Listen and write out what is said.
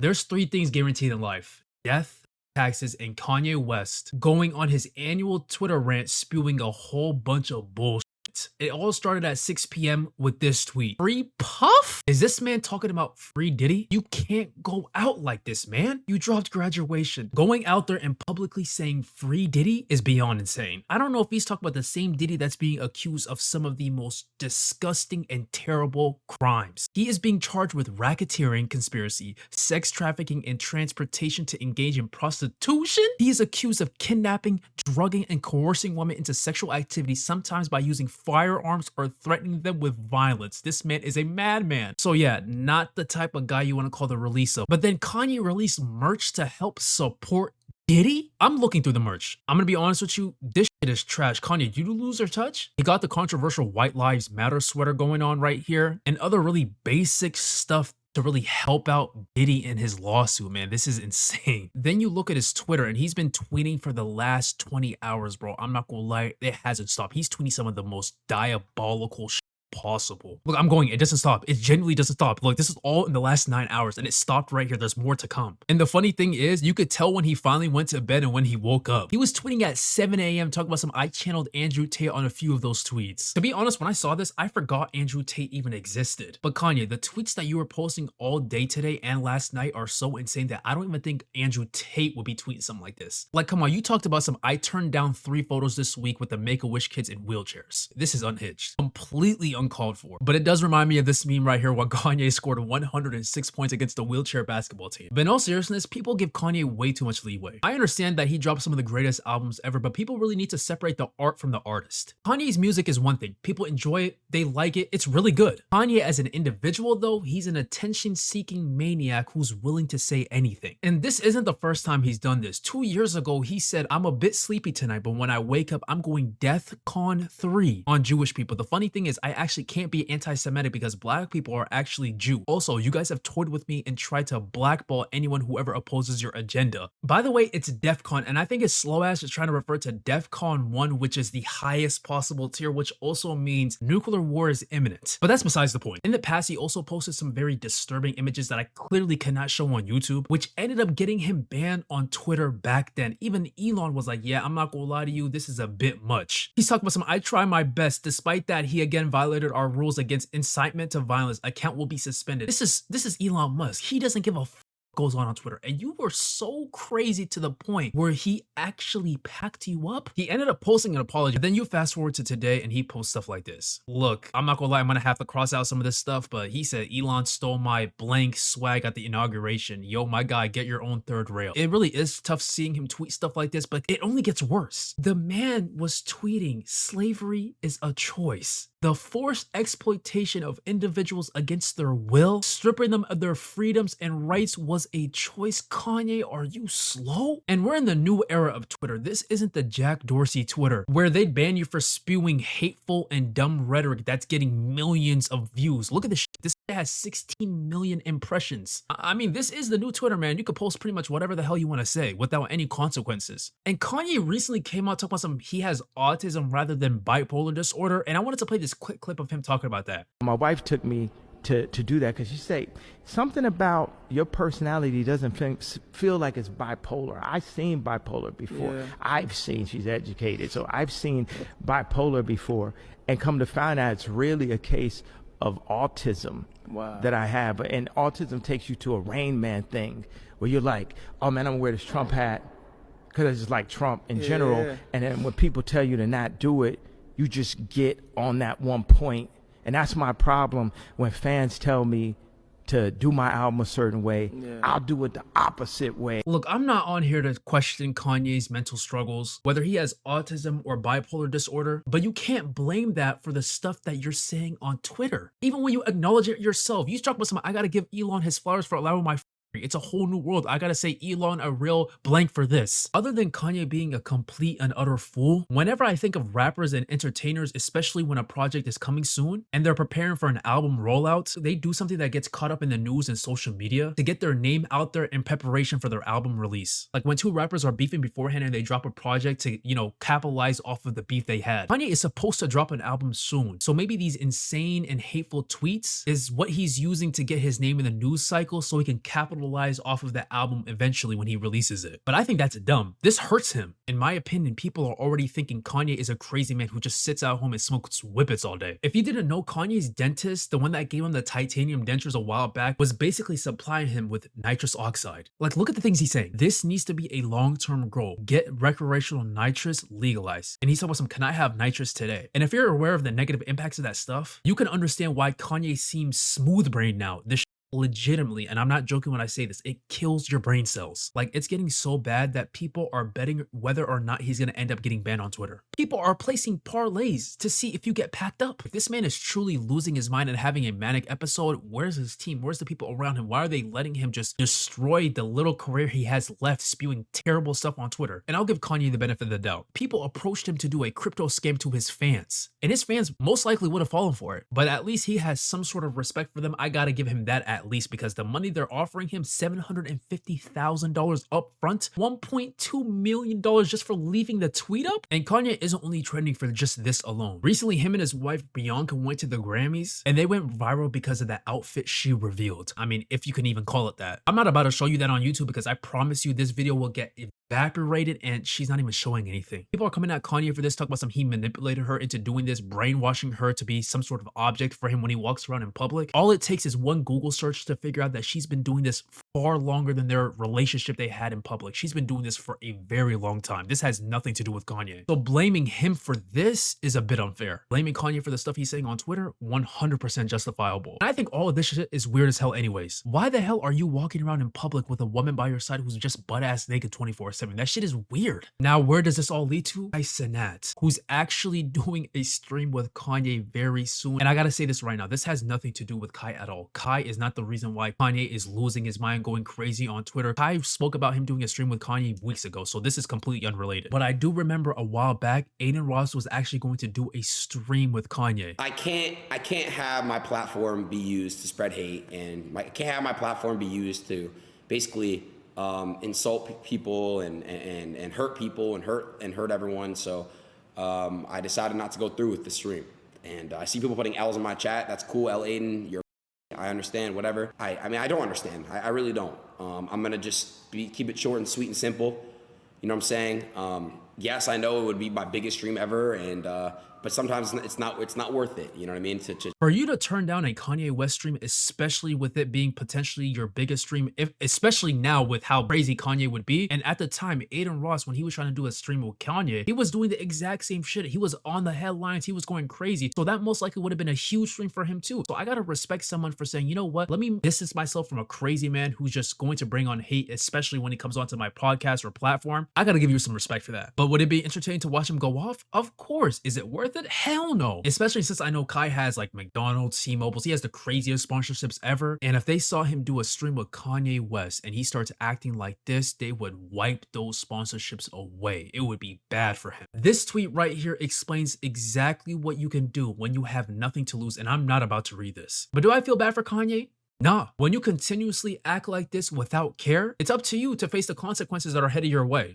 There's three things guaranteed in life: death, taxes, and Kanye West going on his annual Twitter rant spewing a whole bunch of bullshit. It all started at 6 p.m. with this tweet. Free Puff? Is this man talking about free Diddy? You can't go out like this, man. You dropped graduation. Going out there and publicly saying free Diddy is beyond insane. I don't know if he's talking about the same Diddy that's being accused of some of the most disgusting and terrible crimes. He is being charged with racketeering, conspiracy, sex trafficking, and transportation to engage in prostitution. He is accused of kidnapping, drugging, and coercing women into sexual activity, sometimes by using firearms or threatening them with violence. This man is a madman. So yeah, not the type of guy you want to call the releaser. But then Kanye released merch to help support Diddy? I'm looking through the merch. I'm gonna be honest with you, this shit is trash. Kanye, did you lose your touch? He got the controversial White Lives Matter sweater going on right here, and other really basic stuff to really help out Diddy in his lawsuit, man. This is insane. Then you look at his Twitter, and he's been tweeting for the last 20 hours, bro. I'm not gonna lie, it hasn't stopped. He's tweeting some of the most diabolical shit possible. Look, I'm going, it doesn't stop. It genuinely doesn't stop. Look, this is all in the last 9 hours, and it stopped right here. There's more to come. And the funny thing is, you could tell when he finally went to bed and when he woke up. He was tweeting at 7 a.m. talking about some I channeled Andrew Tate on a few of those tweets. To be honest, when I saw this, I forgot Andrew Tate even existed. But Kanye, the tweets that you were posting all day today and last night are so insane that I don't even think Andrew Tate would be tweeting something like this. Like, come on, you talked about some I turned down 3 photos this week with the Make-A-Wish kids in wheelchairs. This is unhinged. Completely uncalled for. But it does remind me of this meme right here where Kanye scored 106 points against the wheelchair basketball team. But in all seriousness, people give Kanye way too much leeway. I understand that he dropped some of the greatest albums ever, but people really need to separate the art from the artist. Kanye's music is one thing. People enjoy it, they like it, it's really good. Kanye as an individual though, he's an attention-seeking maniac who's willing to say anything. And this isn't the first time he's done this. 2 years ago, he said, I'm a bit sleepy tonight, but when I wake up, I'm going DEFCON 3 on Jewish people. The funny thing is, I actually can't be anti-Semitic because black people are actually Jew. Also, you guys have toyed with me and tried to blackball anyone who ever opposes your agenda. By the way, it's DEFCON, and I think his slow ass is trying to refer to DEFCON 1, which is the highest possible tier, which also means nuclear war is imminent. But that's besides the point. In the past, he also posted some very disturbing images that I clearly cannot show on YouTube, which ended up getting him banned on Twitter back then. Even Elon was like, yeah, I'm not gonna lie to you, this is a bit much. He's talking about some I try my best. Despite that, he again violated our rules against incitement to violence. Account will be suspended. This is Elon Musk. He doesn't give a goes on Twitter, and you were so crazy to the point where he actually packed you up. He ended up posting an apology. Then you fast forward to today and he posts stuff like this. Look, I'm not gonna lie, I'm gonna have to cross out some of this stuff, but he said Elon stole my blank swag at the inauguration. Yo, my guy, get your own third rail. It really is tough seeing him tweet stuff like this, but it only gets worse. The man was tweeting slavery is a choice. The forced exploitation of individuals against their will, stripping them of their freedoms and rights was a choice. Kanye, are you slow? And we're in the new era of Twitter. This isn't the Jack Dorsey Twitter where they'd ban you for spewing hateful and dumb rhetoric that's getting millions of views. Look at this shit. This has 16 million impressions. I mean, this is the new Twitter, man. You could post pretty much whatever the hell you want to say without any consequences. And Kanye recently came out talking about he has autism rather than bipolar disorder. And I wanted to play this quick clip of him talking about that. My wife took me to do that because she said something about your personality doesn't feel like it's bipolar. I've seen bipolar before. Yeah. She's educated, so I've seen bipolar before, and come to find out it's really a case of autism. Wow. That I have. And autism takes you to a Rain Man thing where you're like, oh man, I'm gonna wear this Trump hat because I just like Trump in general. And then when people tell you to not do it, you just get on that one point. And that's my problem when fans tell me to do my album a certain way. I'll do it the opposite way. Look, I'm not on here to question Kanye's mental struggles, whether he has autism or bipolar disorder, but you can't blame that for the stuff that you're saying on Twitter. Even when you acknowledge it yourself, you talk about something, I gotta give Elon his flowers for allowing my it's a whole new world. I gotta say Elon a real blank for this. Other than Kanye being a complete and utter fool, whenever I think of rappers and entertainers, especially when a project is coming soon and they're preparing for an album rollout, they do something that gets caught up in the news and social media to get their name out there in preparation for their album release. Like when two rappers are beefing beforehand and they drop a project to, you know, capitalize off of the beef they had. Kanye is supposed to drop an album soon. So maybe these insane and hateful tweets is what he's using to get his name in the news cycle so he can capitalize capitalize off of that album eventually when he releases it. But I think that's dumb. This hurts him. In my opinion, people are already thinking Kanye is a crazy man who just sits at home and smokes whippets all day. If you didn't know, Kanye's dentist, the one that gave him the titanium dentures a while back, was basically supplying him with nitrous oxide. Like, look at the things he's saying. This needs to be a long-term goal. Get recreational nitrous legalized. And he's talking about some, can I have nitrous today? And if you're aware of the negative impacts of that stuff, you can understand why Kanye seems smooth-brained now. This legitimately, and I'm not joking when I say this, it kills your brain cells. Like, it's getting so bad that people are betting whether or not he's going to end up getting banned on Twitter. People are placing parlays to see if you get packed up. If this man is truly losing his mind and having a manic episode, where's his team? Where's the people around him? Why are they letting him just destroy the little career he has left spewing terrible stuff on Twitter? And I'll give Kanye the benefit of the doubt. People approached him to do a crypto scam to his fans, and his fans most likely would have fallen for it. But at least he has some sort of respect for them. I gotta give him that at least, because the money they're offering him, $750,000 up front, $1.2 million just for leaving the tweet up. And Kanye isn't only trending for just this alone. Recently, him and his wife Bianca went to the Grammys, and they went viral because of that outfit she revealed. I mean, if you can even call it that. I'm not about to show you that on YouTube because I promise you this video will get evaporated and she's not even showing anything. People are coming at Kanye for this, talking about some he manipulated her into doing this, brainwashing her to be some sort of object for him when he walks around in public. All it takes is one Google search to figure out that she's been doing this far longer than their relationship they had in public. She's been doing this for a very long time. This has nothing to do with Kanye. So blaming him for this is a bit unfair. Blaming Kanye for the stuff he's saying on Twitter, 100% justifiable. And I think all of this shit is weird as hell anyways. Why the hell are you walking around in public with a woman by your side who's just butt-ass naked 24/7? That shit is weird. Now, where does this all lead to? Kai Cenat, who's actually doing a stream with Kanye very soon. And I gotta say this right now, this has nothing to do with Kai at all. Kai is not the reason why Kanye is losing his mind, going crazy on Twitter. Kai spoke about him doing a stream with Kanye weeks ago, so this is completely unrelated. But I do remember a while back, Aiden Ross was actually going to do a stream with Kanye. I can't have my platform be used to spread hate, and I can't have my platform be used to basically insult people and hurt people and hurt everyone. So I decided not to go through with the stream. And I see people putting L's in my chat. That's cool, L Aiden, you're I understand, whatever. I mean, I don't understand. I really don't. I'm gonna just keep it short and sweet and simple. You know what I'm saying? Yes, I know it would be my biggest stream ever, and but sometimes it's not worth it. You know what I mean? For you to turn down a Kanye West stream, especially with it being potentially your biggest stream, especially now with how crazy Kanye would be. And at the time, Aiden Ross, when he was trying to do a stream with Kanye, he was doing the exact same shit. He was on the headlines. He was going crazy. So that most likely would have been a huge stream for him too. So I gotta respect someone for saying, you know what? Let me distance myself from a crazy man who's just going to bring on hate, especially when he comes onto my podcast or platform. I gotta give you some respect for that. But would it be entertaining to watch him go off? Of course. Is it worth it? Hell no. Especially since I know Kai has like McDonald's, T-Mobiles. He has the craziest sponsorships ever. And if they saw him do a stream with Kanye West and he starts acting like this, they would wipe those sponsorships away. It would be bad for him. This tweet right here explains exactly what you can do when you have nothing to lose. And I'm not about to read this. But do I feel bad for Kanye? Nah. When you continuously act like this without care, it's up to you to face the consequences that are headed your way.